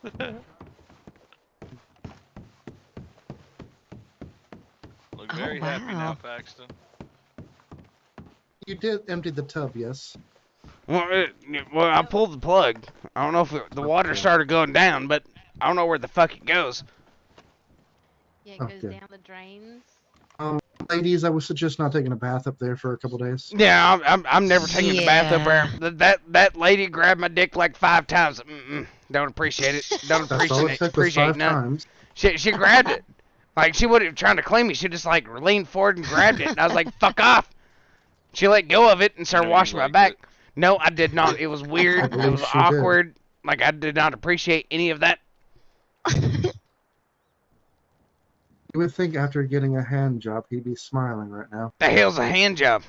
Look Oh, very happy now, wow. Paxton. You did empty the tub, yes. Well, I pulled the plug. I don't know if the water Okay. started going down, but I don't know where the fuck it goes. Yeah, it goes Okay. down the drains. Ladies, I would suggest not taking a bath up there for a couple days. Yeah, I'm never taking a bath up Yeah. there. That lady grabbed my dick like 5 times. Don't appreciate it. Don't That's all it took was appreciate 5 none. times. She grabbed it. Like, she wasn't trying to clean me. She just, like, leaned forward and grabbed it. And I was like, fuck off. She let go of it and started No, you washing my liked back. it. No, I did not. It was I weird. It believe was she awkward. Like, I did not appreciate any of that. You would think after getting a hand job, he'd be smiling right now. The hell's a hand job?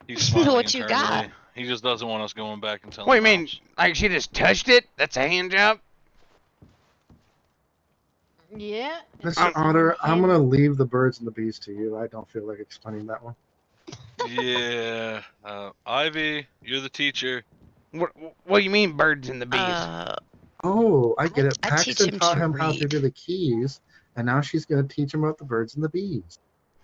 He's smiling What you internally. got? He just doesn't want us going back and telling What do you him mean? else. Like, she just touched it? That's a hand job? Yeah. Mr. Otter, I'm going to leave the birds and the bees to you. I don't feel like explaining that one. Yeah. Ivy, you're the teacher. What do you mean, birds and the bees? Oh, I get it. I teach Paxton him taught to him how to read. do the keys, and now she's going to teach him about the birds and the bees.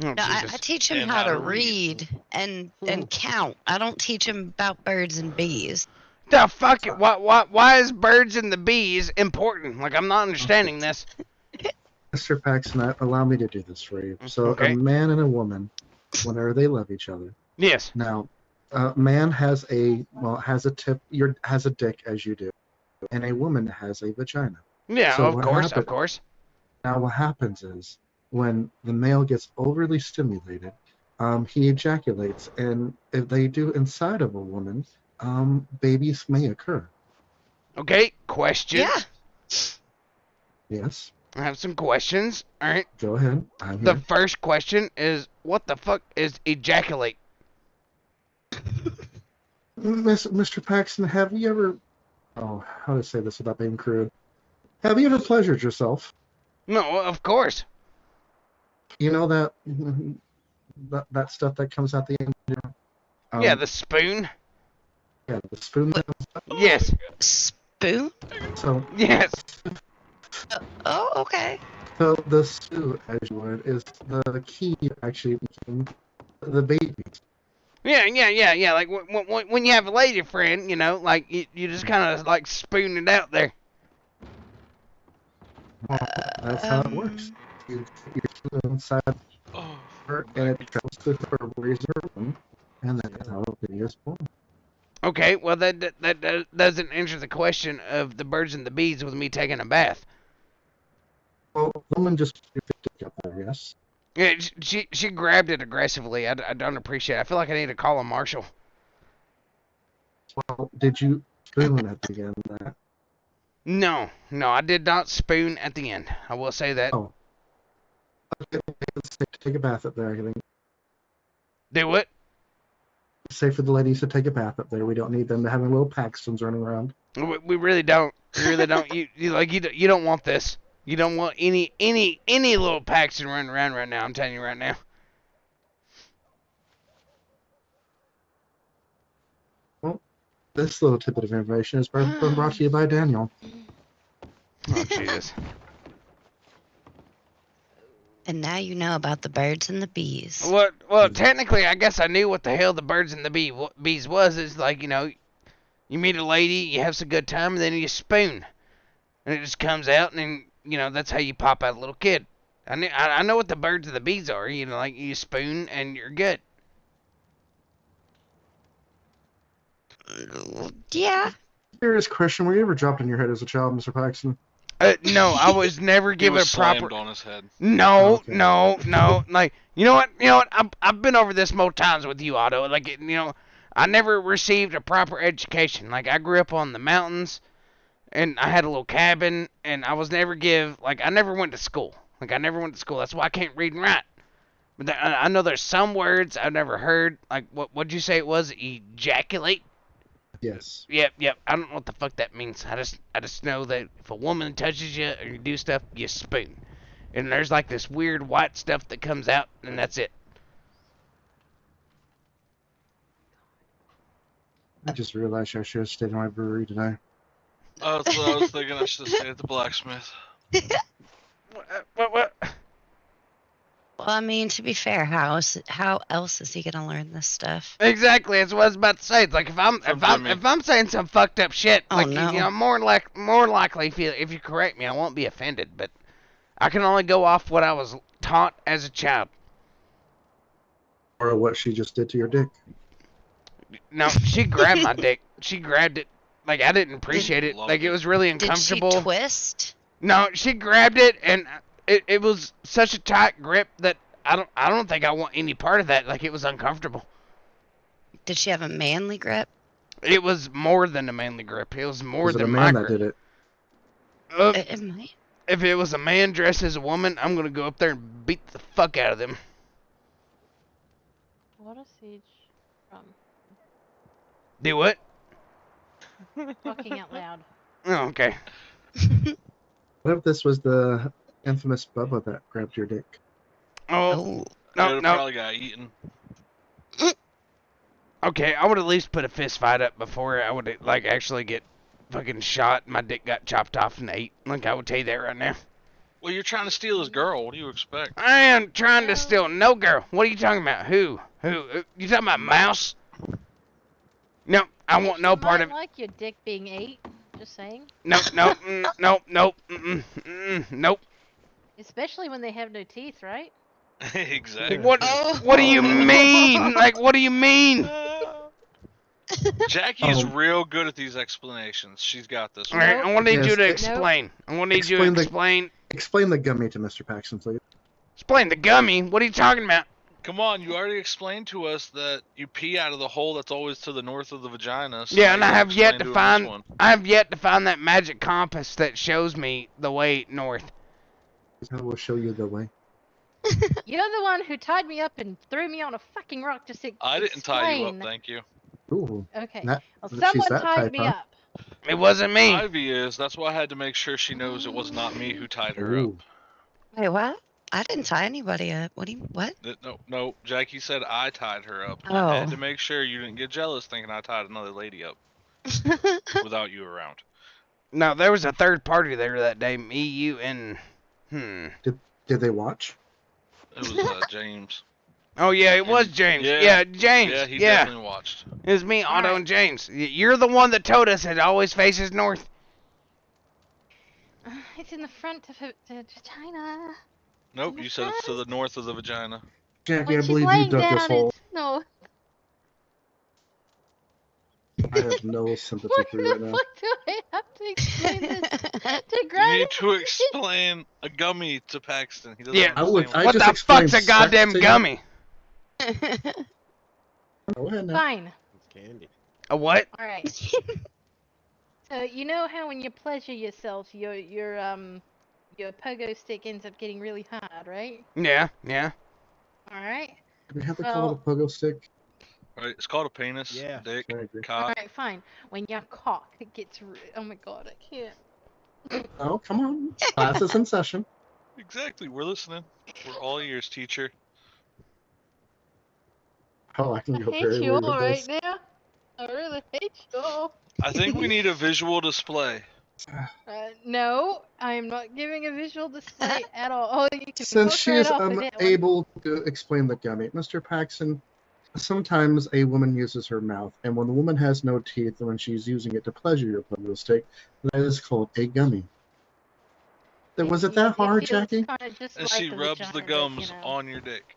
Oh, No, I Jesus. teach him And how to read and count. I don't teach him about birds and bees. The fuck? Why is birds and the bees important? Like, I'm not understanding this. Mr. Paxton, allow me to do this for you. So, Okay. a man and a woman, whenever they love each other. Yes. Now, a man has a dick as you do, and a woman has a vagina. Yeah, So of what course, of happened- course. Now, what happens is when the male gets overly stimulated, he ejaculates, and if they do inside of a woman, babies may occur. Okay, questions. Yeah. Yes, I have some questions. All right. go ahead. I'm The here. first question is, what the fuck is ejaculate? Mr. Paxton, have you ever? Oh, how to say this without being crude? Have you ever pleasured yourself? No, of course. You know that stuff that comes out the end. Yeah, the spoon. Yeah, the spoon. That comes out. Yes. Spoon? So, Yes. Oh, okay. so the spoon, as you would, is the key to actually making the babies. Yeah. Like, when you have a lady friend, you know, like, you just kind of, like, spoon it out there. Well, that's how it works. You put it inside Oh, her, and it travels to her razor room, and that's how a baby is born. Okay, well, that doesn't answer the question of the birds and the bees with me taking a bath. Well, the woman just picked it up there, yes. Yeah, she grabbed it aggressively. I don't appreciate it. I feel like I need to call a marshal. Well, did you spoon at the end of that? No, I did not spoon at the end. I will say that. Oh. Okay, let's take a bath up there. I think Do it. it's safe for the ladies to take a bath up there. We don't need them to having little Paxtons running around. We really don't. We really don't. You don't want this. You don't want any little Paxton running around right now. I'm telling you right now. This little tidbit of information has been brought to you by Daniel. Oh Jesus. And now you know about the birds and the bees. Well, technically, I guess I knew what the hell the birds and the bees was. It's like, you know, you meet a lady, you have some good time, and then you spoon, and it just comes out, and then, you know, that's how you pop out a little kid. I know what the birds and the bees are. You know, like, you spoon and you're good. Yeah. Serious question: were you ever dropped on your head as a child, Mr. Paxton? No, I was never he given was a proper. slammed on his head. No. Okay. Like, you know what? I've been over this more times with you, Otto. Like, you know, I never received a proper education. Like, I grew up on the mountains, and I had a little cabin, and I was never I never went to school. Like, I never went to school. That's why I can't read and write. But I know there's some words I've never heard. Like, what'd you say it was? Ejaculate? Yes. Yep. I don't know what the fuck that means. I just know that if a woman touches you or you do stuff, you spoon. And there's like this weird white stuff that comes out, and that's it. I just realized I should have stayed in my brewery today. That's what I was thinking. I should have stayed at the blacksmith. What? Well, I mean, to be fair, how else is he gonna learn this stuff? Exactly, that's what I was about to say. It's like if I'm saying some fucked up shit, Oh, like no. you know, more likely if you correct me, I won't be offended. But I can only go off what I was taught as a child. Or what she just did to your dick. No, she grabbed my dick. She grabbed it. Like I didn't appreciate it. Loved Like it it. was really Did she uncomfortable. twist? No, she grabbed it and it was such a tight grip that I don't think I want any part of that. Like it was uncomfortable. Did she have a manly grip? It was more than a manly grip. It was more Was it a than man my that grip. did it? It might. If it was a man dressed as a woman, I'm gonna go up there and beat the fuck out of them. What a siege from Do what? talking out loud. Oh, okay. What if this was the infamous Bubba that grabbed your dick? Oh, Oh, no, Dude, no. probably got eaten. Okay, I would at least put a fist fight up before I would like actually get fucking shot. My dick got chopped off and ate. Like I would tell you that right now. Well, you're trying to steal his girl. What do you expect? I am trying to steal no girl. What are you talking about? Who? You talking about Mouse? No, I want no part of. Like your dick being ate. Just saying. Nope. Nope. Especially when they have no teeth, right? Exactly. What? What do you mean? Like, what do you mean? Jackie is Um, real good at these explanations. She's got this All one. right, I want to need Yes, you to it- explain. I want to need you to Explain the- explain. Explain the gummy to Mr. Paxton, please. Explain the gummy. What are you talking about? Come on, you already explained to us that you pee out of the hole that's always to the north of the vagina. So Yeah, now and you I gotta have yet explain to him this find. one. I have yet to find that magic compass that shows me the way north. I will show you the way. You're the one who tied me up and threw me on a fucking rock to say. I didn't tie you up, thank you. Ooh, Okay. that, Well, she's someone that tied type, me huh? up. It wasn't me. Ivy is. That's why I had to make sure she knows it was not me who tied her Ooh. wait, what? I didn't tie anybody up. What do you? What? up. No, Jackie said I tied her up. Oh. I had to make sure you didn't get jealous thinking I tied another lady up without you around. No, there was a third party there that day. Me, you, and Did they watch? It was James. Oh yeah, it was James. Yeah. Yeah, James. Yeah, he Yeah, definitely watched. it was me, Otto, Alright. and James. You're the one that told us it always faces north. It's in the front of her vagina. Nope, In the you said it's to front. the north of the vagina. Jackie, When I she's believe you laying dug down, this hole. it's no. I have no sympathy Why for you right the now. fuck do I have to explain this to You Greg? need to explain a gummy to Paxton. He doesn't Yeah. I would- understand I What just the explained fuck's a sex goddamn to you. gummy? Go ahead now. Fine. It's candy. A what? All right. So you know how when you pleasure yourself, your pogo stick ends up getting really hard, right? Yeah. All right. Do we have to call it a pogo stick? Right, it's called a penis, Yeah. dick, I agree. All cock. right. Fine. When your cock gets, oh my god, I can't. Oh, come on. Class is in session. Exactly, we're listening. We're all ears, teacher. Oh, I can I go hate very you weird all with right this. now. I really hate you all. I think we need a visual display. No, I am not giving a visual display at all. Oh, you can Since fuck she right is off with that one. unable to explain the gummy, Mr. Paxton, sometimes a woman uses her mouth, and when the woman has no teeth and when she's using it to pleasure your pogo stick, that is called a gummy. Was it that hard, feels Jackie? kinda just And like she rubs the vagina, but, gums you know. on your dick.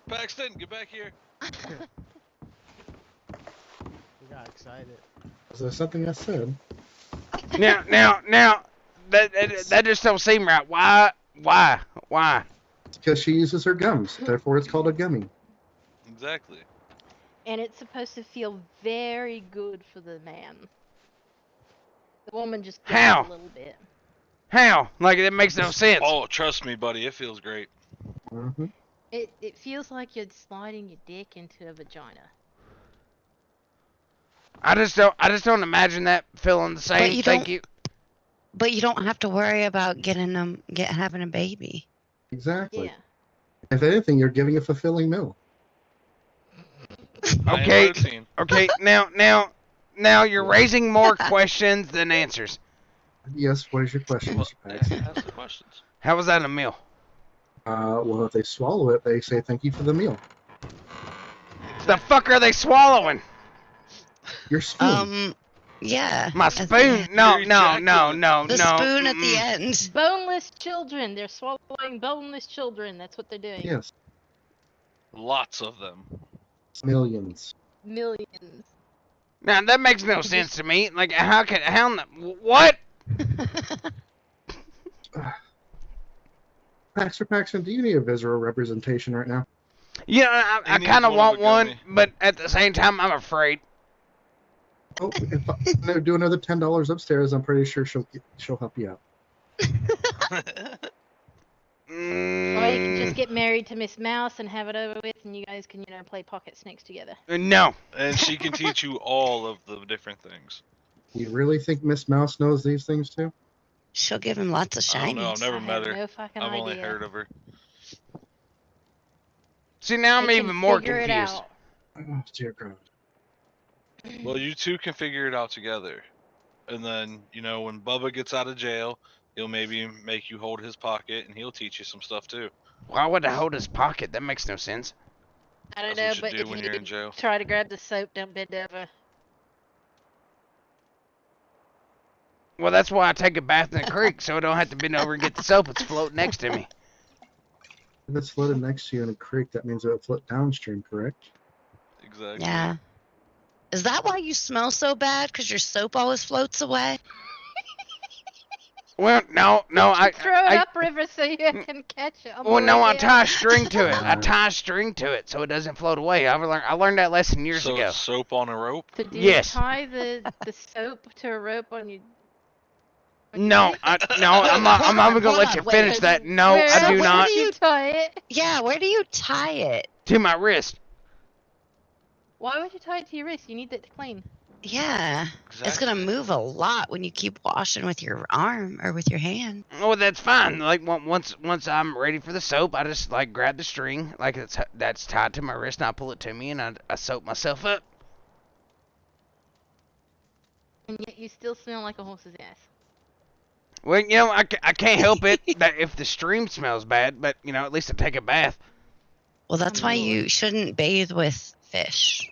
Paxton, get back here. We got excited. Is there something I said? Now, that just don't seem right. Why? It's because she uses her gums, therefore it's called a gummy. Exactly. And it's supposed to feel very good for the man. The woman just gets How? a little bit. How? Like that makes no sense. Oh, trust me, buddy, it feels great. Hmm. It feels like you're sliding your dick into a vagina. I just don't imagine that feeling the same. you Thank don't- you. But you don't have to worry about having a baby. Exactly. Yeah. If anything, you're giving a fulfilling meal. High in Okay. protein. Okay, now you're raising more questions than answers. Yes, what is your question, Well, Mr. Paxton? ask the questions. How was that a meal? Well, if they swallow it, they say thank you for the meal. The fuck are they swallowing? Your spoon. Yeah. My at the spoon? end. No, Your no, no, ejaculate. no, The no. spoon at the mm-mm. end. Boneless children. They're swallowing boneless children. That's what they're doing. Yes, Lots of them. millions. Millions. Now that makes no Just- sense to me. Like, what? Pastor Paxton, do you need a visual representation right now? You know, I He needs kind of one of want a one, gummy. but at the same time, I'm afraid. Oh, if I do another $10 upstairs, I'm pretty sure she'll help you out. Or you can just Mm, get married to Miss Mouse and have it over with, and you guys can, play pocket snakes together. no. And she can teach you all of the different things. You really think Miss Mouse knows these things too? She'll give him lots of I don't know. I've shinies. never I met have her. no fucking I've idea. only heard of her. See, now I'm They can even more figure it confused. out. Oh, dear God. Well, you two can figure it out together. And then, when Bubba gets out of jail, he'll maybe make you hold his pocket, and he'll teach you some stuff too. Why would I hold his pocket? That makes no sense. I don't That's know, what but you do if when you you're in jail. try to grab the soap, don't bend over. Well, that's why I take a bath in the creek, so I don't have to bend over and get the soap. It's floating next to me. If it's floated next to you in a creek, that means it will float downstream, correct? Exactly. Yeah. Is that why you smell so bad? Because your soap always floats away? Well, no, I Throw it upriver so you can catch it. On the well, no, way I down. tie a string to it. I tie a string to it so it doesn't float away. I learned that lesson years So ago. it's soap on a rope? So do Yes. you tie the soap to a rope on your... No, I'm not even gonna Hold let on, you wait, finish that. No, Where I do else not. would you tie it? Yeah, where do you tie it? To my wrist. Why would you tie it to your wrist? You need that to clean. Yeah. It's going to Exactly. move a lot when you keep washing with your arm or with your hand. Oh, that's fine. Like once I'm ready for the soap, I just like grab the string, like that's tied to my wrist, and I pull it to me, and I soap myself up. And yet you still smell like a horse's ass. Well, I can't help it that if the stream smells bad, but at least I take a bath. Well, that's why you shouldn't bathe with fish.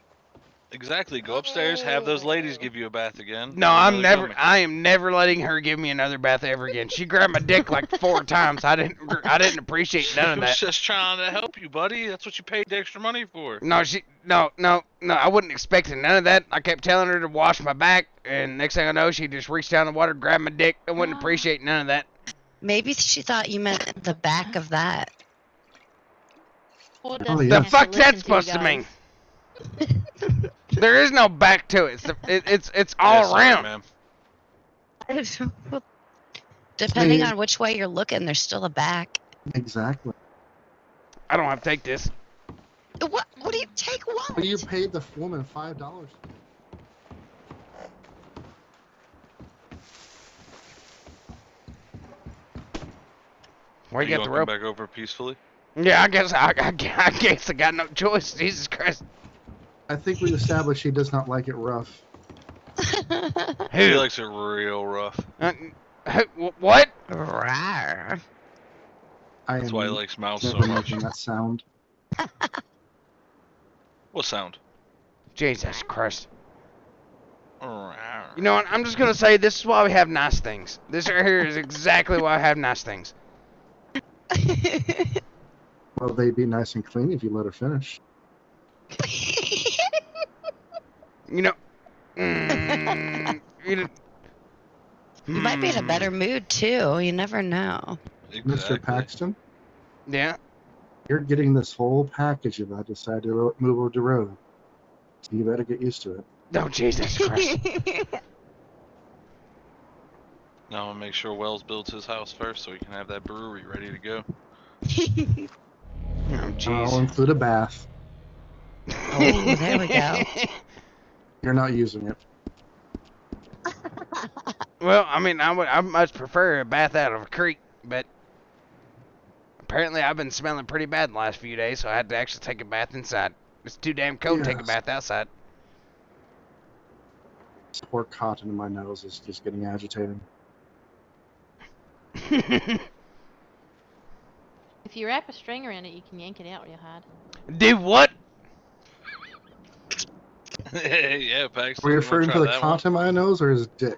Exactly. Go upstairs, have those ladies give you a bath again. No, Have another gummy. I am never letting her give me another bath ever again. She grabbed my dick like 4 times. I didn't appreciate none She of was that. just trying to help you, buddy. That's what you paid the extra money for. No, no, I wasn't expecting none of that. I kept telling her to wash my back, and next thing I know, she just reached down the water, grabbed my dick. I wouldn't appreciate none of that. Maybe she thought you meant the back of that. Or Oh, doesn't yeah. The have fuck to that's listen to you supposed to guys. mean? There is no back to it. It's all Yeah, sorry, around. ma'am. Depending Hey. on which way you're looking, there's still a back. Exactly. I don't have to take this. What do you take what? But you paid the woman $5. Where Are you you got the walking rope? back over peacefully? Yeah, I guess I got no choice. Jesus Christ. I think we established she does not like it rough. He Who? likes it real rough. What? Rawr. I That's am why he likes mouse so never much. making that sound. What sound? Jesus Christ. You You know what? I'm just gonna say this is why we have nice things. This right here is exactly why I have nice things. Well, they'd be nice and clean if you let her finish. You know. Mm, you know You might be in a better mood too. You never know. Mr. Paxton, Yeah. you're getting this whole package if I decide to move over the road. So you better get used to it. Oh, Jesus Christ. Now I'm gonna make sure Wells builds his house first so he can have that brewery ready to go. Oh, I'll jeez. include a bath. Oh, there we go. You're not using it. Well, I mean, I much prefer a bath out of a creek, but apparently I've been smelling pretty bad the last few days, so I had to actually take a bath inside. It's too damn cold to take a Yes. bath outside. This poor cotton in my nose is just getting agitating. If you wrap a string around it, you can yank it out real hard. Do what? Yeah, Paxton. Were you wanna referring try to the that one? content in my nose or his dick?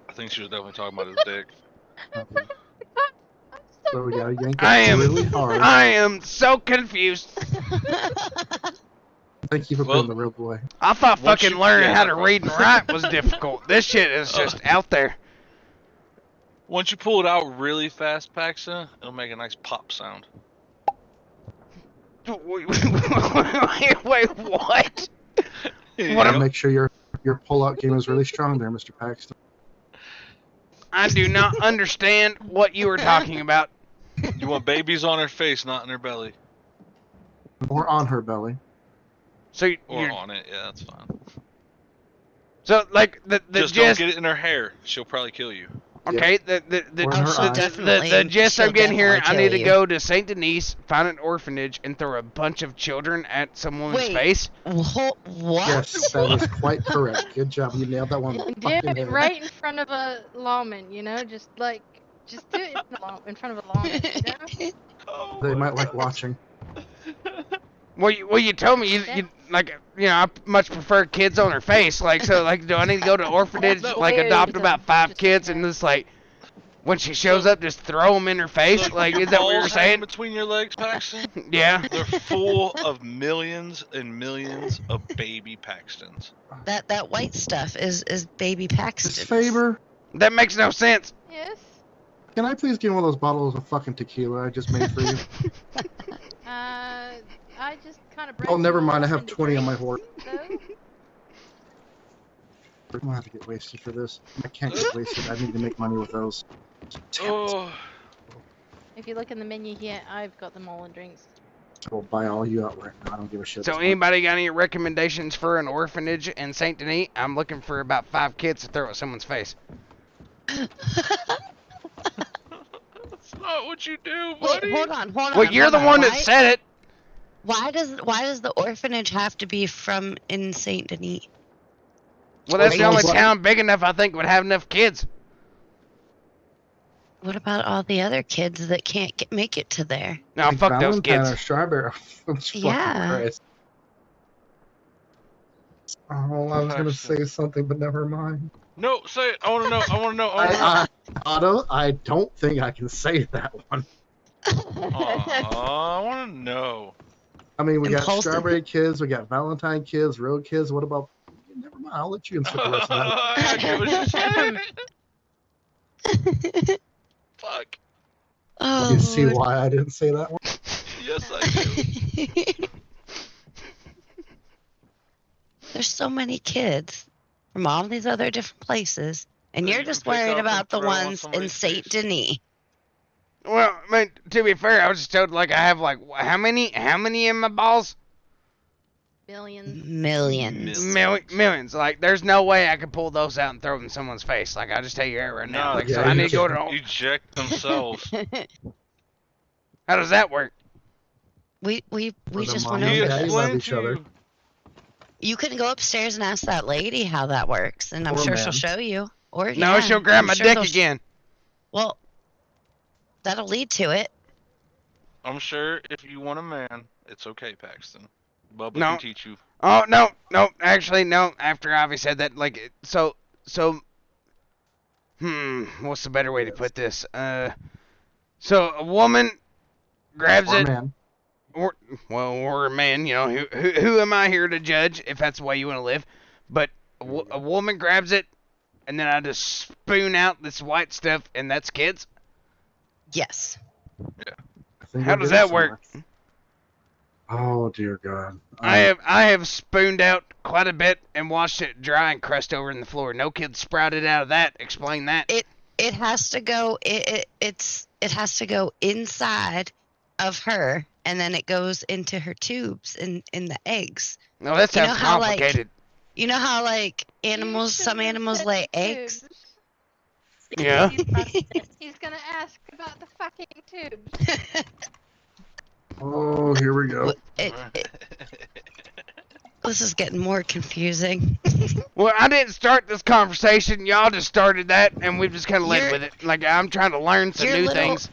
I think she was definitely talking about his dick. Okay. So we gotta yank I it am. really hard. I am so confused. Thank you for Well- being the real boy. I thought Once fucking you- learning yeah, how no. to read and write was difficult. This shit is just out there. Once you pull it out really fast, Paxton, it'll make a nice pop sound. Wait, what? You What Gotta know? make sure your pull-out game is really strong there, Mr. Paxton. I do not understand what you were talking about. You want babies on her face, not in her belly. Or on her belly. So Or you're, on it, yeah, that's fine. so like the Just gist. don't get it in her hair. She'll probably kill you. Okay, the Or in her she'll eye. definitely- gist she'll I'm getting here, I definitely need kill to you. go to Saint Denis, find an orphanage, and throw a bunch of children at some woman's Wait. face. What? Yes, that is quite correct. Good job. You nailed that one. on the Do fucking it head. right in front of a lawman, you know? Just do it in front of a lawman, you know? They might like watching. Well, you told me you like I much prefer kids on her face. Like so, like do I need to go to orphanage, No. like adopt Very about dumb. 5 Just kids, like and that. just like when she shows up, just throw them in her face? So Like your is that what you're balls hanging saying? between your legs, Paxton? Yeah. They're full of millions and millions of baby Paxtons. That white stuff is baby Miss Paxton. Faber, That makes no sense. Yes? can I please get one of those bottles of fucking tequila I just made for you? I just kind of Oh, never mind. I have 20 on my horse. I'm gonna have to get wasted for this. I can't get wasted. I need to make money with those. Damn it. Oh, If you look in the menu here, I've got them all in drinks. I'll buy all you out right now. I don't give a shit. So It's fine. anybody got any recommendations for an orphanage in Saint Denis? I'm looking for about 5 kids to throw at someone's face. that's not what you do, Wait, buddy. hold on. Well, you're the one that said it. Why does the orphanage have to be from in Saint Denis? Well, that's the only What? town big enough I think would have enough kids. What about all the other kids that can't make it to there? No, Like fuck those Valentine kids. Or strawberry. Fucking Yeah. Christ. Oh, I was gonna Paxton. say something, but never mind. No, say it. I want to know. I want to know. I want to know. Otto, I don't think I can say that one. Aw, I want to know. I mean, we got Impulsive. strawberry kids, we got Valentine kids, real kids. What about? Never mind. I'll let you insert the rest of that. I get what you're saying. Fuck. Oh, You see Lord. why I didn't say that one? Yes, I do. There's so many kids from all these other different places, and That you're you just can pick worried up about and the throw on ones in somebody's Saint face. Denis. Well, I mean, to be fair, I was just told like I have like how many in my balls? Billions. Millions. Millions. Like, there's no way I could pull those out and throw them in someone's face. Like, I'll just tell you that right now. No, Like, so yeah, I you need to go can. to. Eject themselves. How does that work? we the just mom went and He over dad this. love explained each to other. you. You can go upstairs and ask that lady how that works, and I'm Or sure man. she'll show you. Or No, yeah, she'll grab I'm my sure dick they'll again. Well, that'll lead to it. I'm sure if you want a man, it's okay, Paxton. Bubba No. can teach you. Oh no, actually no. After Avi said that, like, so, what's the better way to put this? So a woman grabs Or it, man. or a man, you know, who am I here to judge if that's the way you want to live? But a woman grabs it, and then I just spoon out this white stuff, and that's kids. Yes. I think How we're does getting that work? somewhere. Oh dear God. I have spooned out quite a bit and watched it dry and crust over in the floor. No kids sprouted out of that. Explain that. It has to go. It has to go inside of her, and then it goes into her tubes in the eggs. No, that You know sounds how, like, complicated. You know how like animals, some animals lay eggs. Yeah. He's gonna ask about the fucking tubes. Oh, here we go. It This is getting more confusing. Well, I didn't start this conversation. Y'all just started that, and we've just kind of led You're- with it. Like, I'm trying to learn some you're new little- things.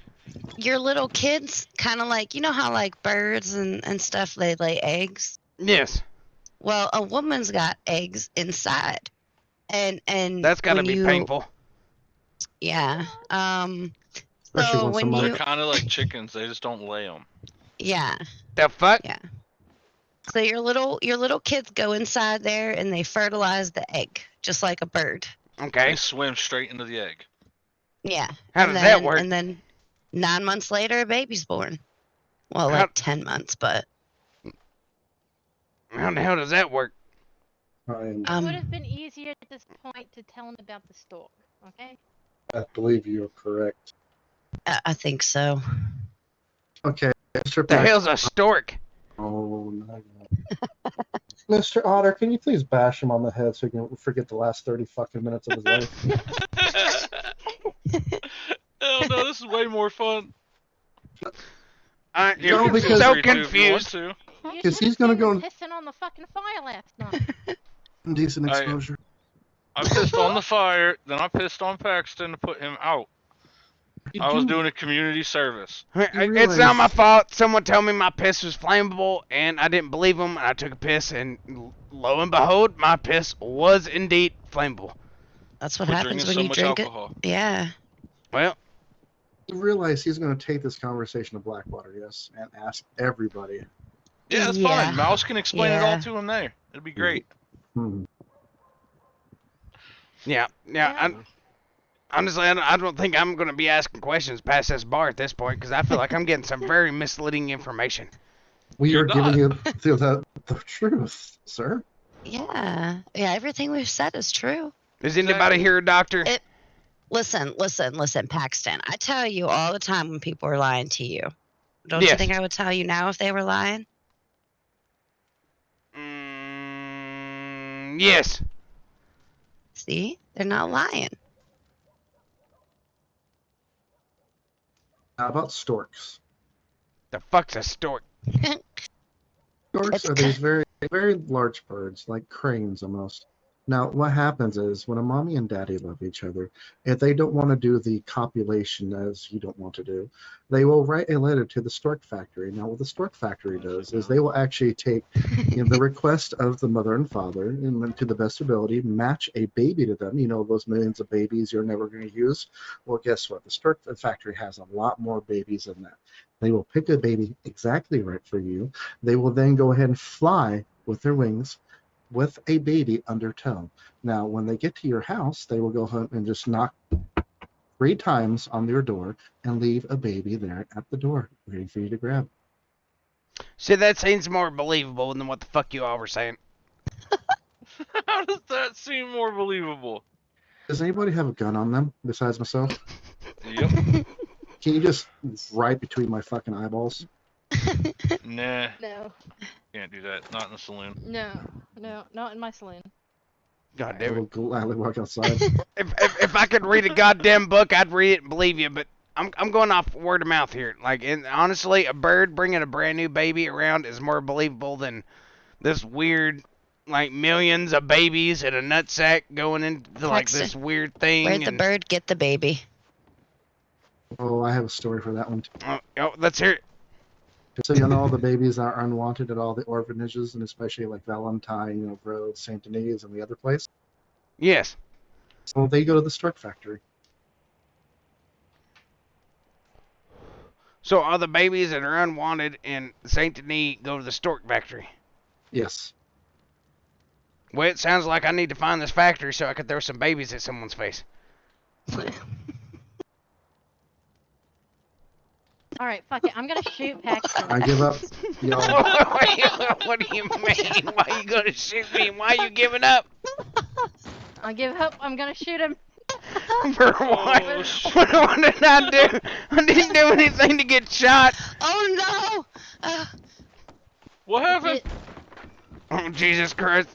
Your little kids, kind of like, you know how like birds and stuff, they lay eggs? Yes. Well, a woman's got eggs inside. And That's got to when be you- painful. Yeah. Especially So when when somebody- you, They're kind of like chickens. They just don't lay them. yeah. The fuck? Yeah. So your little kids go inside there and they fertilize the egg, just like a bird. Okay. They swim straight into the egg. Yeah. How and does then, that work? And then 9 months later, a baby's born. Well, How- like 10 months, but How the hell does that work? I Would have been easier at this point to tell him about the stork, okay? believe you're correct. I think so. Okay, Mr. The Paxton. hell's a stork? Oh, no. Mr. Otter, can you please bash him on the head so he can forget the last 30 fucking minutes of his life? Oh no, this is way more fun. You're No, because- so Feel free to if you want confused. to. You 'Cause should he's gonna have go seen him and- pissing on the fucking fire last night. Decent I- exposure. I pissed on the fire, then I pissed on Paxton to put him out. I was doing a community service. It's not my fault. Someone told me my piss was flammable, and I didn't believe them. And I took a piss, and lo and behold, my piss was indeed flammable. That's what For happens drinking when so you much drink alcohol. it. Yeah. Well, You realize he's going to take this conversation to Blackwater, yes, and ask everybody. Yeah, that's Yeah. fine. Mouse can explain it all Yeah. to him there. It'd be great. yeah. Honestly, I don't think I'm going to be asking questions past this bar at this point, because I feel like I'm getting some very misleading information. We You're are giving not. you the truth, sir. Yeah. Yeah, everything we've said is true. Is anybody Exactly. here a doctor? Listen, Paxton. I tell you all the time when people are lying to you. Don't you Yes. think I would tell you now if they were lying? Yes. See? They're not lying. How about storks? The fuck's a stork? Storks It's are these very, very large birds, like cranes almost. Now, what happens is when a mommy and daddy love each other, if they don't want to do the copulation as you don't want to do, they will write a letter to the stork factory. Now, what the stork factory does is they will actually take the request of the mother and father, and then to the best ability, match a baby to them. You know, those millions of babies you're never going to use. Well, guess what? The stork factory has a lot more babies than that. They will pick a baby exactly right for you. They will then go ahead and fly with their wings with a baby under tow. Now, when they get to your house, they will go home and just knock 3 times on your door and leave a baby there at the door, waiting for you to grab. See, that seems more believable than what the fuck you all were saying. How does that seem more believable? Does anybody have a gun on them besides myself? Yep. Can you just right between my fucking eyeballs? Nah, No, can't do that. Not in the saloon. no, not in my saloon. God I damn will it. gladly walk outside. If I could read a goddamn book, I'd read it and believe you, but I'm going off word of mouth here. Like, and honestly, a bird bringing a brand new baby around is more believable than this weird, like, millions of babies in a nutsack going into, like, this Paxton, weird thing. Where'd the and- bird get the baby? Oh, I have a story for that one. Oh, let's hear it. So you know all the babies are unwanted at all the orphanages, and especially like Valentine, Road, Saint Denis, and the other place. Yes. So they go to the stork factory. So all the babies that are unwanted in Saint Denis go to the stork factory. Yes. Well, it sounds like I need to find this factory so I could throw some babies at someone's face. All right, fuck it. I'm gonna shoot Paxton. I give up. Y'all, What do you mean? Why are you gonna shoot me? Why are you giving up? I'll give up. I'm gonna shoot him. For what? What did I do? I didn't do anything to get shot. Oh no! What happened? Oh, Jesus Christ.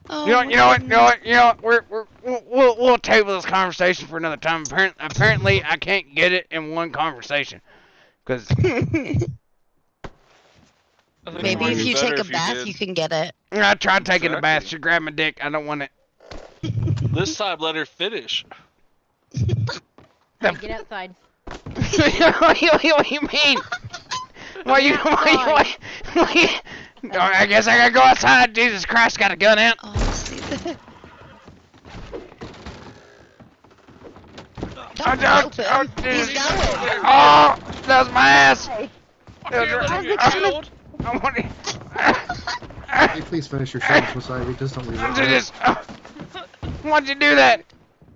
Oh, You know what? We'll table this conversation for another time. Apparently, I can't get it in one conversation. Cause I think it Maybe might if be you better take a if bath, did. you can get it. I tried taking a bath. Exactly. She grabbed my dick. I don't want it. This time, let her finish. Hey, get outside. What do you mean? Why you? Oh, I guess I gotta go outside. Jesus Christ, got a gun out. Oh, see that? Don't help him. He's going. Oh, that was my ass. Hey, Child. I want Hey, please finish your sentence, Messiah. Just don't leave it. Just, why'd you do that?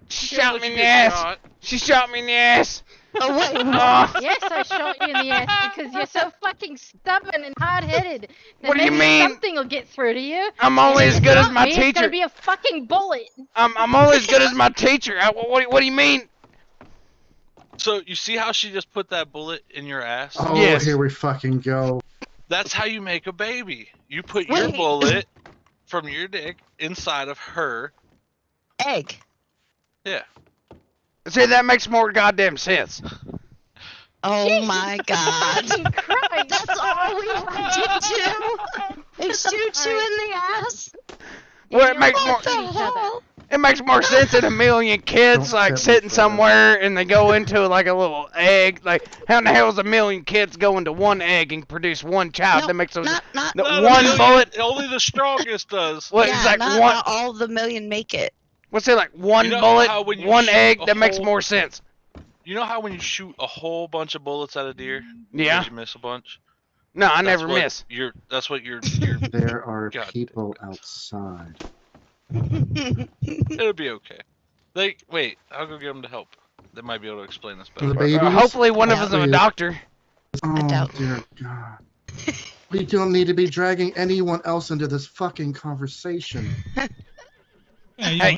She Can't shot let me you in the get ass. shot. She shot me in the ass. Oh, wait. Oh, Yes, I shot you in the ass because you're so fucking stubborn and hard-headed. That What do you maybe mean? something will get through to you. I'm only as If good it's as my not me, It's teacher. gonna be a fucking bullet. I'm only as good as my teacher. What do you mean? So you see how she just put that bullet in your ass? Oh, Yes. here we fucking go. That's how you make a baby. You put your Wait. bullet from your dick inside of her. Egg. Yeah. See, that makes more goddamn sense. Oh my God. Fucking Christ. That's all we had to do. And shoot you in the ass. Well, it You're makes more. What the each other. hell? It makes more sense than a million kids Don't like tell me sitting so. somewhere and they go into like a little egg. Like, how in the hell is a million kids go into one egg and produce one child? No, That makes no sense. not. No, Not a one million, bullet. Only the strongest does. Well, Yeah, it's like not, one. not all the million make it. What's it like? One You know bullet, how when you one shoot egg. a That makes whole- more sense. You know how when you shoot a whole bunch of bullets at a deer, Yeah. you miss a bunch? No, I That's never what miss. That's what you're There are God. people outside. It'll be okay. Wait, I'll go get them to help. They might be able to explain this The better. babies? Hopefully, one of Yeah. us is a doctor. Oh, doubt- dear God. We don't need to be dragging anyone else into this fucking conversation. Hey,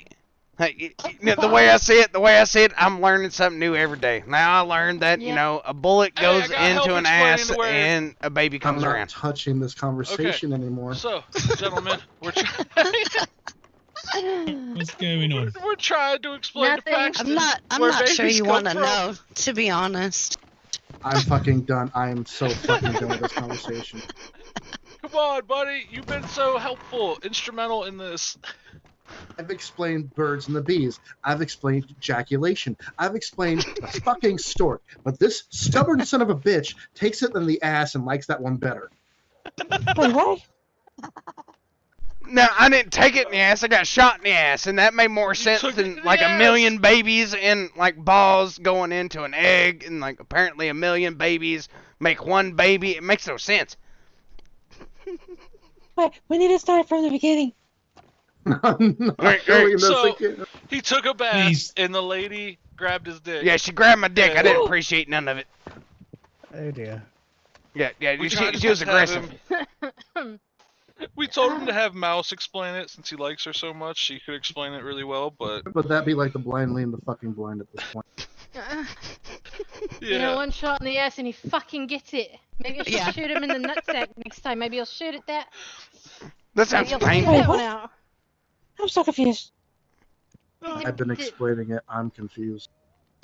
the way I see it, I'm learning something new every day. Now I learned that Yeah. A bullet Hey, I goes got help into an explaining ass the word. and a baby I'm comes not around. touching this conversation anymore. So, gentlemen, we're What's going on? we're trying to explain to Nothing. Paxton I'm where not sure babies you come want to from. know, to be honest. I'm fucking done. I am so fucking done with this conversation. Come on, buddy. You've been so helpful, instrumental in this. I've explained birds and the bees. I've explained ejaculation. I've explained a fucking stork. But this stubborn son of a bitch takes it in the ass and likes that one better. Wait, what? No, I didn't take it in the ass. I got shot in the ass, and that made more sense took it than in the like a ass. million babies and like balls going into an egg, and like apparently a million babies make one baby. It makes no sense. Wait, we need to start from the beginning. I'm not Wait, doing this so- again. He took a bath, Please. and the lady grabbed his dick. Yeah, she grabbed my dick. I Yeah. didn't appreciate none of it. Oh dear. Yeah, We she tried to was have aggressive. him- We told him to have Mouse explain it since he likes her so much. She could explain it really well, but But that'd be like the blind leading the fucking blind at this point. You know, yeah. one shot in the ass and he fucking gets it. Maybe I should Yeah. shoot him in the nutsack next time. Maybe I'll shoot at that. That sounds Maybe I'll shoot painful. that one out. I'm so confused. I've been explaining it. I'm confused.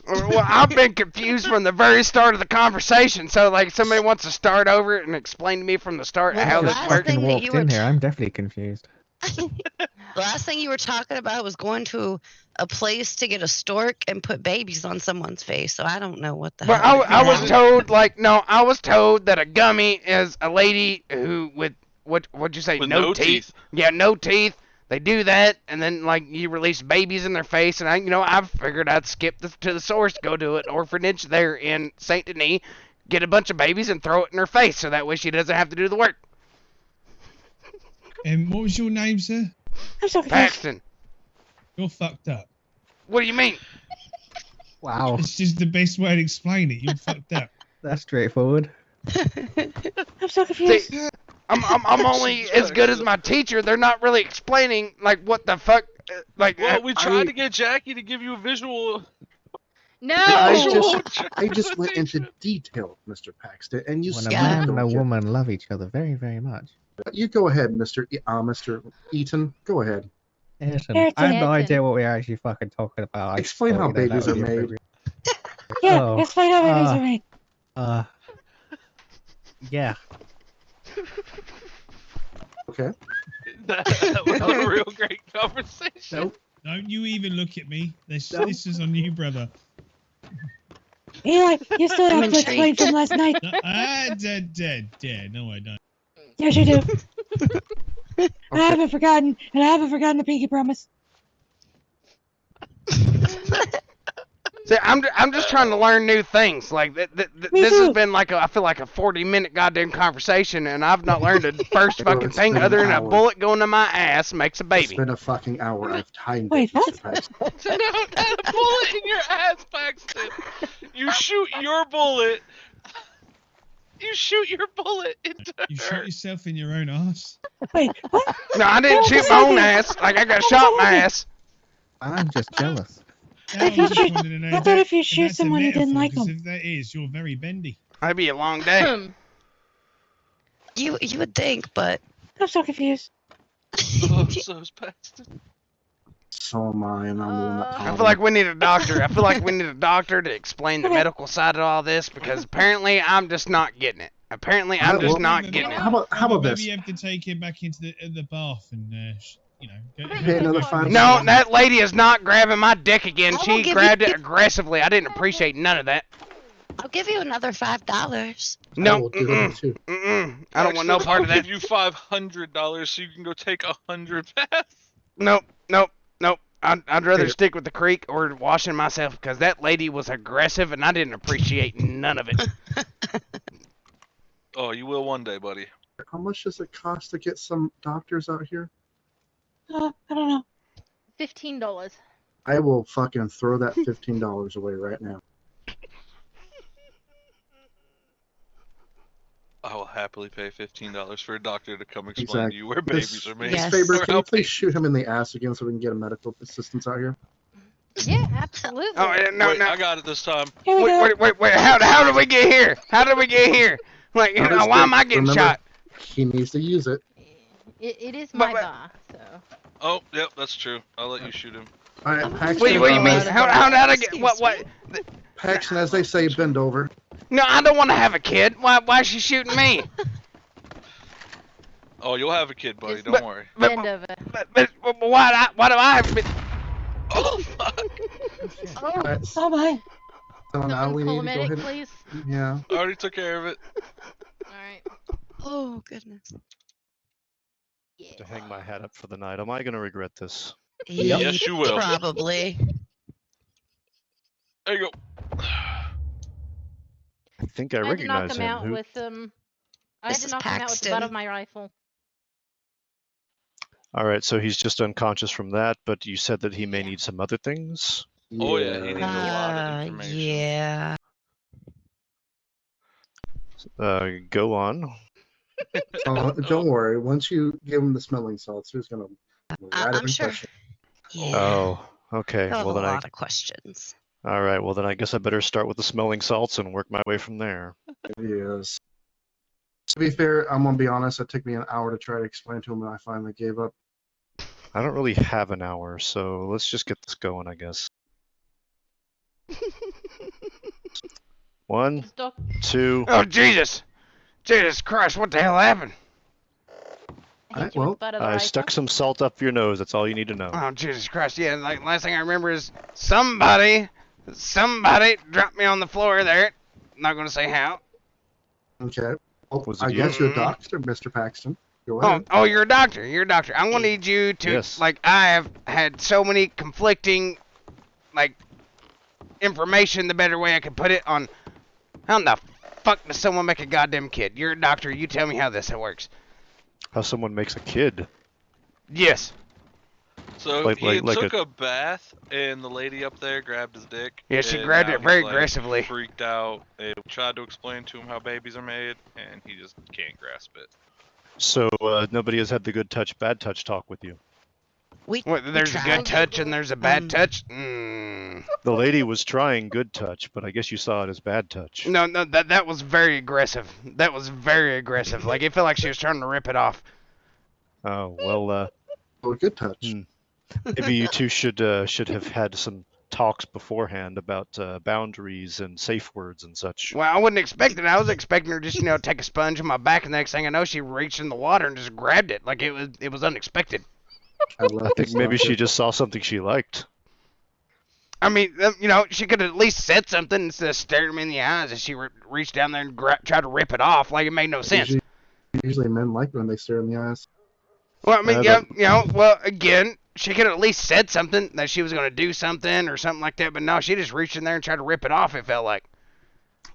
Well, I've been confused from the very start of the conversation. So, like, somebody wants to start over and explain to me from the start Well, how the this last works. thing that you were I'm definitely confused. The last thing you were talking about was going to a place to get a stork and put babies on someone's face. So I don't know what the But hell. I was you're told, I was told that a gummy is a lady who with what'd you say? With no no teeth. teeth. Yeah, no teeth. They do that, and then like you release babies in their face, and I figured I'd skip to the source, go to an orphanage there in Saint Denis, get a bunch of babies and throw it in her face, so that way she doesn't have to do the work. What was your name, sir? I'm so confused. Paxton, You're fucked up. what do you mean? Wow, It's just the best way to explain it. You're fucked up. that's straightforward. I'm so confused. See, I'm only as good as my teacher. They're not really explaining like what the fuck. Well, we tried to get Jackie to give you a visual. No! I just went into detail, Mr. Paxton, and you When a skipped man and a over it. woman love each other very, very much. You go ahead, Mr. Eaton. Go ahead. Listen, Ayrton. I have no Ayrton. idea what we're actually fucking talking about. I Explain thought, how you know, that babies would are be made. appropriate. Yeah, Oh, explain how babies are made. Yeah. Okay. That was a real great conversation. Nope. Don't you even look at me. This No. this is on you, brother. Eli, you still I'm have to explain intrigued. from last night. No, dead. No, I don't. Yes, you do. I Okay. haven't forgotten, and I haven't forgotten the pinky promise. See, I'm just trying to learn new things. Like Me this has too. been like I feel like a 40-minute goddamn conversation, and I've not learned a first Bro, fucking it's thing been other an than a hour. bullet going to my ass makes a It's baby. been a fucking hour. I've timed Wait, it. what? Mr. Paxton. Not a bullet in your ass, Paxton. You shoot your bullet. You shoot your bullet into You her. shot yourself in your own ass. Wait, what? No, I didn't shoot my own ass. Like I got shot in my ass. I'm just jealous. Now I'm just wanting to know I thought if you if shoot that's a someone, you didn't metaphor, like 'cause them. if that is, you're very bendy. That'd be a long day. You would think, but I'm so confused. Oh, so is Paxton. So am I, and I'm the one that I taught feel like him. we need a doctor. I feel like we need a doctor to explain the medical side of all this because apparently I'm just not getting it. Apparently I'm just Well, not maybe- getting it. How about maybe this? you have to take him back into the bath and Pay another $5. No, that lady is not grabbing my dick again. I will She give grabbed you- it aggressively. I didn't appreciate none of that. I'll give you another $5. I No, will give him two. I don't want no part of I'll that. give you $500 so you can go take 100 baths. Nope. I'd rather Here. stick with the creek or washing myself because that lady was aggressive and I didn't appreciate none of it. Oh, you will one day, buddy. How much does it cost to get some doctors out here? I don't know. $15. I will fucking throw that $15 away right now. I will happily pay $15 for a doctor to come explain Exactly. to you where babies are made. Miss Yes. Faber, Or can how you please shoot him in the ass again so we can get a medical assistance out here? Yeah, absolutely. Oh, no, Wait, no. I got it this time. Here we go. Wait. How did we get here? How did we get here? Like, Now this why am I dick, getting remember, shot? He needs to use it. It is But- my bar, so. Oh, yep, that's true. I'll let you shoot him. All right, Paxton. What do you mean? Uh, How did I get? excuse What? Paxton, as they say, bend over. No, I don't want to have a kid. Why is she shooting me? Oh, you'll have a kid, buddy. Just Don't worry. Bend over. But why do I have? Oh, fuck. All right, Oh my. so now Someone we call need a to go medic, ahead. please. Yeah. I already took care of it. Alright. Oh goodness. Yeah. To hang my hat up for the night. Am I going to regret this? Yes, you will. Probably. There you go. I think I I had to knock recognize him him. out Who? with I had This to is knock him out with the butt Paxton. of my rifle. All right, so he's just unconscious from that, but you said that he may Yeah. need some other things. Oh, yeah, he needs a lot of information. Yeah. Go on. Oh, don't worry. Once you give him the smelling salts, he's gonna. I'm sure. Yeah. Oh, okay. He'll have Well a then lot of questions. All right. Well then I guess I better start with the smelling salts and work my way from there. Yes. To be fair, I'm gonna be honest. It took me an hour to try to explain to him, and I finally gave up. I don't really have an hour, so let's just get this going, I guess. 1, Just doc- 2. Oh Jesus Christ! What the hell happened? I hit you well, with the butt of the I rifle. stuck some salt up your nose. That's all you need to know. Oh Jesus Christ! Yeah, like last thing I remember is somebody dropped me on the floor there. Not gonna say how. Okay. Oh, Was it I you? guess you're a doctor, Mr. Paxton. Go Oh, ahead. you're a doctor. You're a doctor. I'm gonna need you to Yes. like. I have had so many conflicting, like, information. The better way I could put it on. How in the fuck does someone make a goddamn kid? You're a doctor. You tell me how this works. How someone makes a kid. Yes. So Like- he like took a bath, and the lady up there grabbed his dick. Yeah, she and grabbed now it very he's, like, aggressively. Freaked out. And tried to explain to him how babies are made, and he just can't grasp it. So nobody has had the good touch, bad touch talk with you. We There's a tried. good touch and there's a bad Um, touch. The lady was trying good touch, but I guess you saw it as bad touch. No, that was very aggressive. That was very aggressive. Like it felt like she was trying to rip it off. Oh well, Oh, good touch. maybe you two should have had some talks beforehand about boundaries and safe words and such. Well, I wasn't expecting it. I was expecting her just, take a sponge on my back, and the next thing I know, she reached in the water and just grabbed it. Like it was unexpected. I love I think this maybe doctor. she just saw something she liked. I mean, she could have at least said something instead of staring me in the eyes as she reached down there and tried to rip it off. Like, it made no sense. Usually men like when they stare in the eyes. Well, I mean, Yeah, well, again, she could have at least said something that she was going to do something or something like that. But no, she just reached in there and tried to rip it off, it felt like.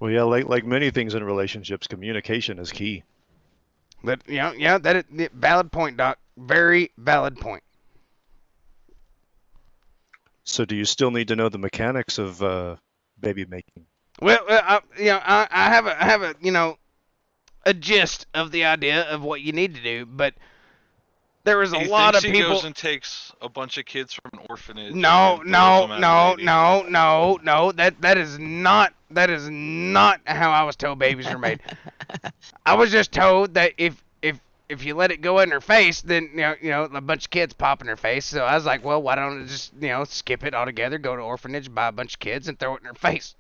Well, yeah, like many things in relationships, communication is key. But, that is valid point, Doc. Very valid point. So do you still need to know the mechanics of baby making? Well, I have a gist of the idea of what you need to do, but there was a lot of he people. goes and takes a bunch of kids from an orphanage. No. and throws them at a baby. That is not how I was told babies are made. I was just told that if you let it go in her face, then a bunch of kids pop in her face. So I was like, well, why don't I just skip it altogether, go to orphanage, buy a bunch of kids, and throw it in her face.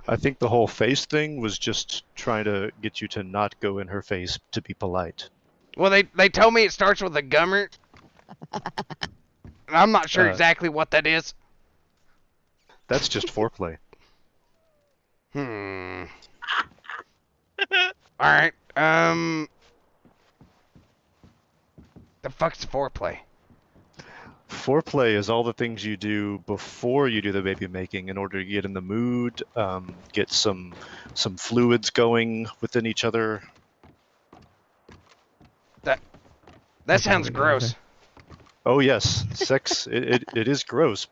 I think the whole face thing was just trying to get you to not go in her face to be polite. Well, they told me it starts with a gummer. I'm not sure exactly what that is. That's just foreplay. All right. The fuck's foreplay? Foreplay is all the things you do before you do the baby making in order to get in the mood, get some fluids going within each other. That sounds gross. Oh yes, sex it is gross.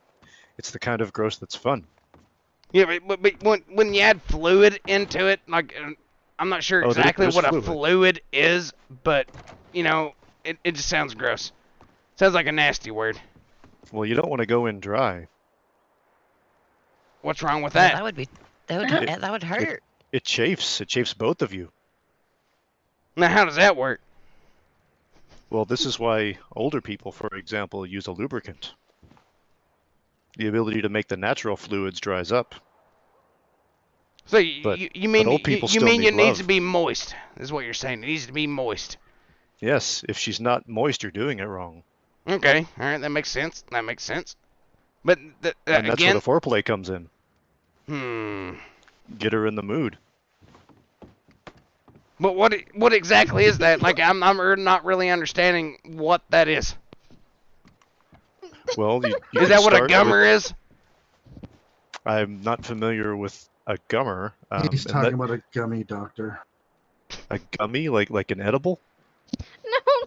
It's the kind of gross that's fun. Yeah, but when you add fluid into it, like I'm not sure exactly what a fluid is, but it just sounds gross. Sounds like a nasty word. Well, you don't want to go in dry. What's wrong with that? That would hurt. It chafes. It chafes both of you. Now, how does that work? Well, this is why older people, for example, use a lubricant. The ability to make the natural fluids dries up. So you mean old people you still mean need it needs love. to be moist? Is what you're saying? It needs to be moist. Yes, if she's not moist, you're doing it wrong. Okay, all right, that makes sense. But And that's again, where the foreplay comes in. Hmm. Get her in the mood. But what exactly is that? Like I'm not really understanding what that is. Well, you Is that what a gummer is? I'm not familiar with a gummer. He's talking about a gummy, doctor. A gummy, like an edible?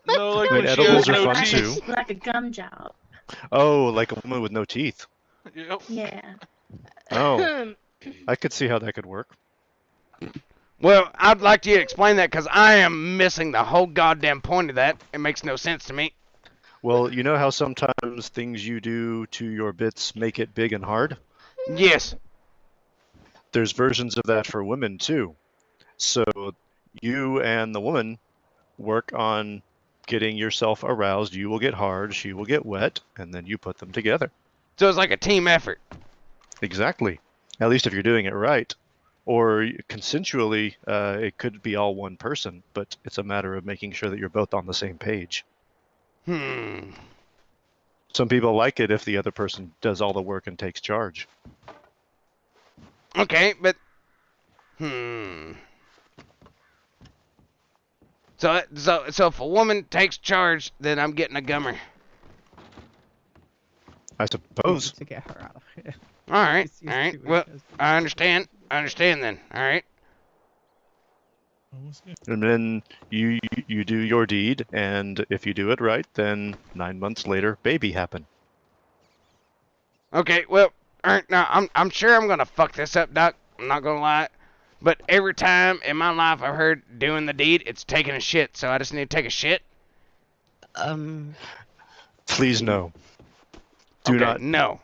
No, like I mean, when she edibles has are no fun teeth. too. Like a gum job. Oh, like a woman with no teeth. Yep. Yeah. Oh, I could see how that could work. Well, I'd like you to explain that because I am missing the whole goddamn point of that. It makes no sense to me. Well, you know how sometimes things you do to your bits make it big and hard? Yes. There's versions of that for women too. So you and the woman work on getting yourself aroused. You will get hard, she will get wet, and then you put them together. So it's like a team effort. Exactly. At least if you're doing it right. Or consensually, it could be all one person, but it's a matter of making sure that you're both on the same page. Some people like it if the other person does all the work and takes charge. Okay, but So if a woman takes charge, then I'm getting a gummer. I suppose. To get her out of here. All right. Well, I understand then. All right. Oh, what's good? And then you do your deed, and if you do it right, then 9 months later, baby happen. Okay. Well, all right. Now I'm sure I'm gonna fuck this up, Doc. I'm not gonna lie. But every time in my life I've heard doing the deed, it's taking a shit. So I just need to take a shit. Please no. Do Okay, not. No.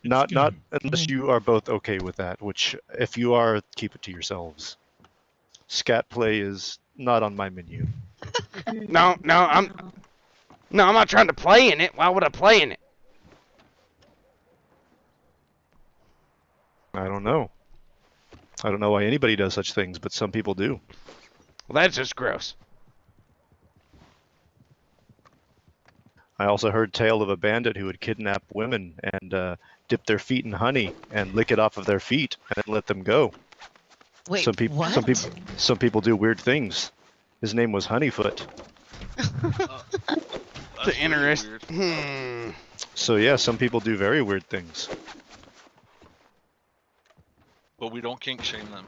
Not Go. unless you are both okay with that. Which, if you are, keep it to yourselves. Scat play is not on my menu. No. I'm not trying to play in it. Why would I play in it? I don't know. I don't know why anybody does such things, but some people do. Well, that's just gross. I also heard tale of a bandit who would kidnap women and dip their feet in honey and lick it off of their feet and then let them go. Wait, what? Some people do weird things. His name was Honeyfoot. That's interesting. So yeah, some people do very weird things. But we don't kink shame them.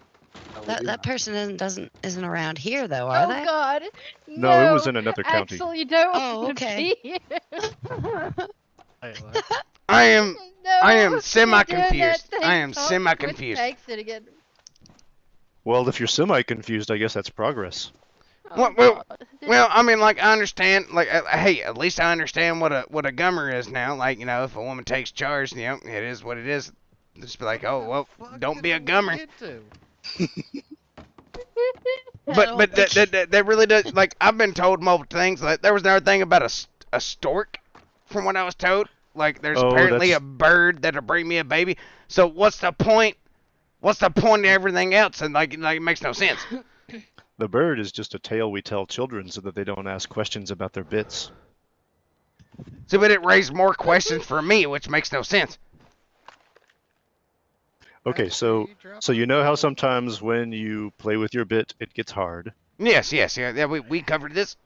That person isn't around here though, are Oh they? God. No, it was in another county. Axel, you don't Oh, want to okay. be here. I am No, semi-confused. you're doing that I am thing semi-confused. with Paxton again. Well, if you're semi-confused, I guess that's progress. Oh, Well, God. Well, I mean, like, I understand, like, hey, at least I understand what a gummer is now. Like, you know, if a woman takes charge, you know, it is what it is. Just be like, oh, well, don't be a gummer. But that really does, like, I've been told multiple things. Like, there was another thing about a stork, from what I was told. Like, there's apparently a bird that'll bring me a baby. So what's the point? What's the point of everything else? And, like it makes no sense. The bird is just a tale we tell children so that they don't ask questions about their bits. So, but it raised more questions for me, which makes no sense. Okay, so you know how sometimes when you play with your bit, it gets hard? Yes, yeah, we covered this.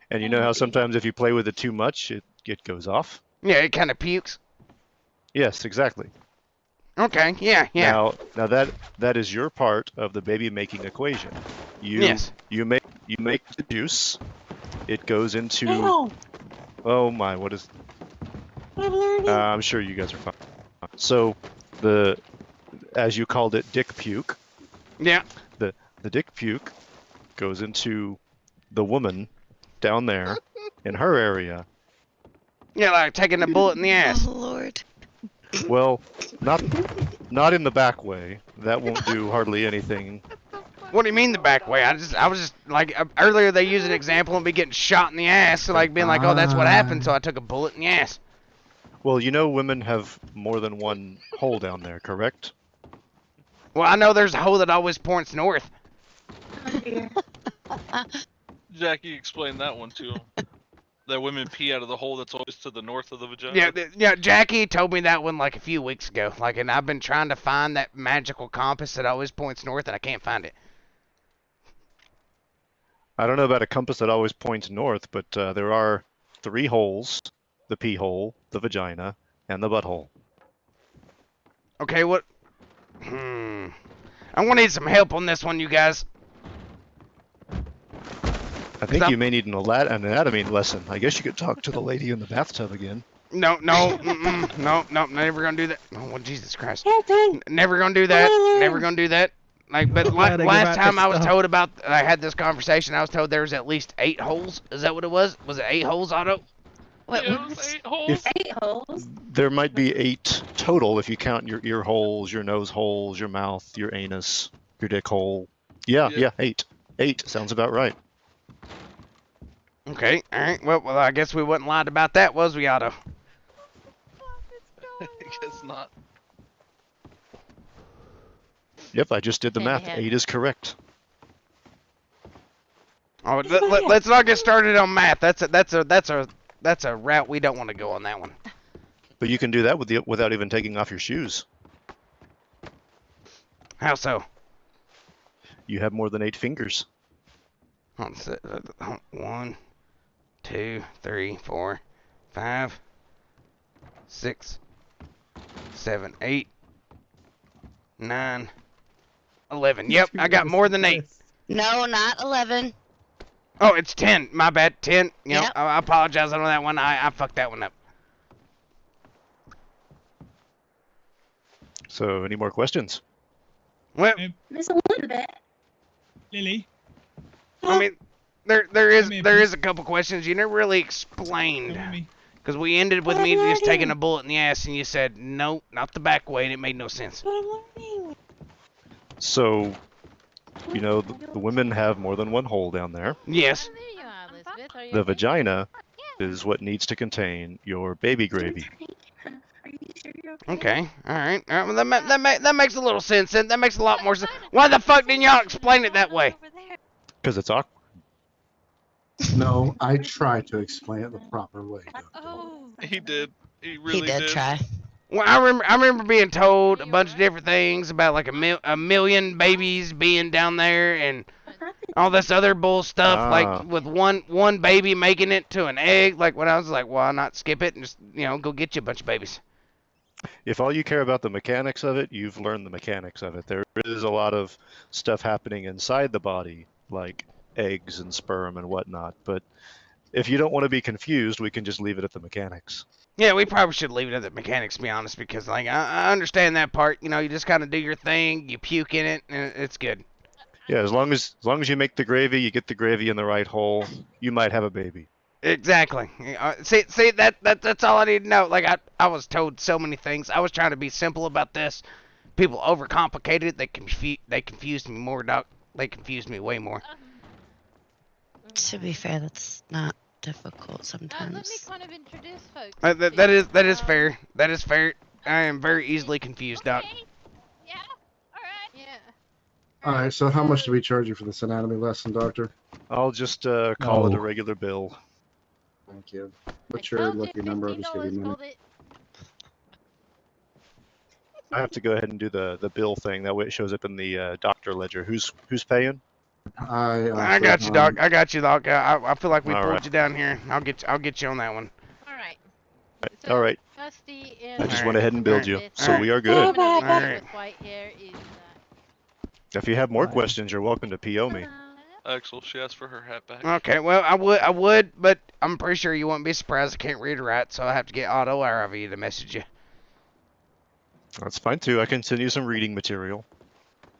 And you know how sometimes if you play with it too much, it goes off? Yeah, it kind of pukes. Yes, exactly. Okay, yeah. Now that is your part of the baby making equation. Yes. You make the juice. It goes into. No. Oh my! What is? I'm learning. I'm sure you guys are fine. So as you called it, dick puke. Yeah. The dick puke goes into the woman down there in her area. Yeah, like taking a bullet in the ass. Oh Lord. Well, not in the back way. That won't do hardly anything. What do you mean the back way? I was just like earlier they used an example of me getting shot in the ass, so like being like, oh, that's what happened, so I took a bullet in the ass. Well, you know women have more than one hole down there, correct? Well, I know there's a hole that always points north. Jackie explained that one to him. That women pee out of the hole that's always to the north of the vagina. Yeah. Jackie told me that one like a few weeks ago. Like, and I've been trying to find that magical compass that always points north, and I can't find it. I don't know about a compass that always points north, but there are 3 holes: the pee hole, the vagina, and the butthole. Okay, what? I'm gonna need some help on this one, you guys. I think you may need an anatomy lesson. I guess you could talk to the lady in the bathtub again. No, never gonna do that. Oh, well, Jesus Christ. Captain. Never gonna do that. Never gonna do that. Like, but last time I was told about, I had this conversation, I was told there was at least 8 holes. Is that what it was? Was it 8 holes, Otto? What? Yeah, it was 8 holes. 8 holes. There might be 8 total if you count your ear holes, your nose holes, your mouth, your anus, your dick hole. Yeah, 8. 8 sounds about right. Okay, alright. Well, I guess we wasn't lied about that, was we, Otto? I guess not. Yep, I just did the math. 8 is correct. Oh, let's not get started on math. That's a route we don't want to go on that one. But you can do that without even taking off your shoes. How so? You have more than 8 fingers. 1, 2, 3, 4, 5, 6, 7, 8, 9, 11. Yep, I got more than 8. No, not 11. Oh, it's 10. My bad. 10. You know, Yep. I apologize on that one. I fucked that one up. So, any more questions? Well, There's a little bit. Lily, I mean, there Come here, is a couple questions you never really explained. come with me. Because we ended with me just taking a bullet in the ass, and you said, no, not the back way, and it made no sense. But I'm learning. So, you know, the women have more than one hole down there. Yes. Oh, there you are, Elizabeth. Are you The okay? vagina is what needs to contain your baby gravy. Are you sure you're Okay. All right. Well, that makes a little sense. Then. That makes a lot more sense. Why the fuck didn't y'all explain it that way? Because it's awkward. No, I try to explain it the proper way. He did. He He really did try. Well, I remember being told a bunch of different things about like a million babies being down there and all this other bull stuff, like with one baby making it to an egg. Like when I was like, why not skip it and just go get you a bunch of babies? If all you care about the mechanics of it, you've learned the mechanics of it. There is a lot of stuff happening inside the body, like eggs and sperm and whatnot. But if you don't want to be confused, we can just leave it at the mechanics. Yeah, we probably should leave it at the mechanics, to be honest, because like I understand that part. You just kind of do your thing, you puke in it, and it's good. Yeah, as long as you make the gravy, you get the gravy in the right hole, you might have a baby. Exactly. See that's all I need to know. Like I was told so many things. I was trying to be simple about this. People overcomplicated it. They confused me more, Doc. They confused me way more. To be fair, that's not difficult Let me sometimes. kind of introduce folks. That is fair. That is fair. I am very easily confused, Doc. Yeah. All right. Yeah. All right, so how much do we charge you for this anatomy lesson, Doctor? I'll just call it a Oh. regular bill. Thank you. What's your lucky number? I'll just give you money. I have to go ahead and do the bill thing. That way it shows up in the doctor ledger. Who's paying? I got you, Doc. I got you, Doc. I feel like we All pulled right. you down here. I'll get you on that one. All right. All right. Dusty and I just Alright. went ahead and billed you, Alright. so we are good. Alright. With white hair is, If you have more questions, you're welcome to PO me. Axel, she asked for her hat back. Okay, well, I would, but I'm pretty sure you won't be surprised. I can't read or write, so I have to get Otto or Ivy to message you. That's fine too. I can send you some reading material.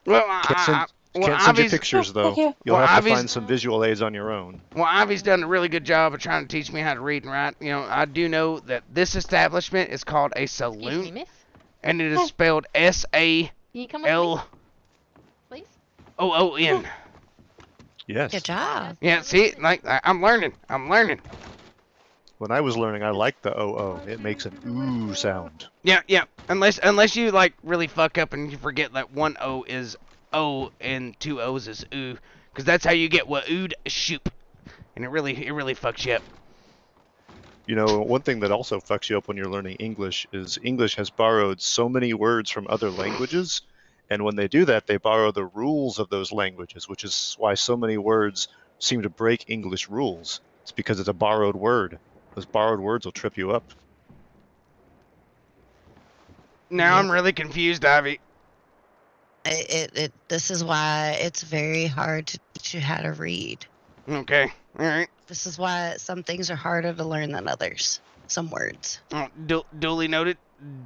Well, Can't send you Ivy's, pictures though. Okay. You'll Well, have to Ivy's- find some visual aids on your own. well, Ivy's done a really good job of trying to teach me how to read and write. I do know that this establishment is called a excuse me, saloon, miss. and it is spelled SALOON. Can you come with me, please? Yes. Good job. Yeah, see, like I'm learning. When I was learning, I liked the OO. It makes an ooh sound. Yeah. Unless you like really fuck up and you forget that one O is O and two O's is oo, because that's how you get wa'ood shoop, and it really fucks you up. You know, one thing that also fucks you up when you're learning English is English has borrowed so many words from other languages, and when they do that, they borrow the rules of those languages, which is why so many words seem to break English rules. It's because it's a borrowed word. Those borrowed words will trip you up. Now I'm really confused, Ivy. This is why it's very hard to teach you how to read. Okay, all right. This is why some things are harder to learn than others. Some words. Oh, duly noted.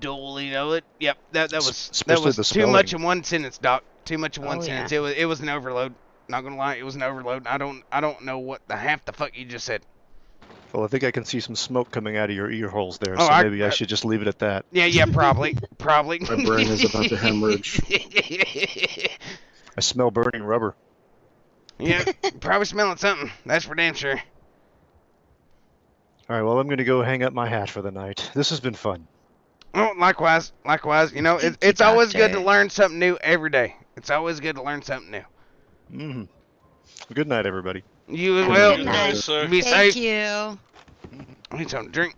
Yep, that was Especially the too much spelling. in one sentence, Doc. Too much in one Oh, sentence. yeah. It was an overload. Not gonna lie, it was an overload. I don't know what the half the fuck you just said. Well, I think I can see some smoke coming out of your ear holes there, Oh, so maybe I should just leave it at that. Yeah, probably. My brain is about to hemorrhage. I smell burning rubber. Yeah, probably smelling something. That's for damn sure. All right, well, I'm going to go hang up my hat for the night. This has been fun. Oh, likewise. You know, Thank you, it's always good to Doctor. learn something new every day. It's always good to learn something new. Mm-hmm. Good night, everybody. You as well. Good night. Sir. Be Thank safe. you. I need something to drink.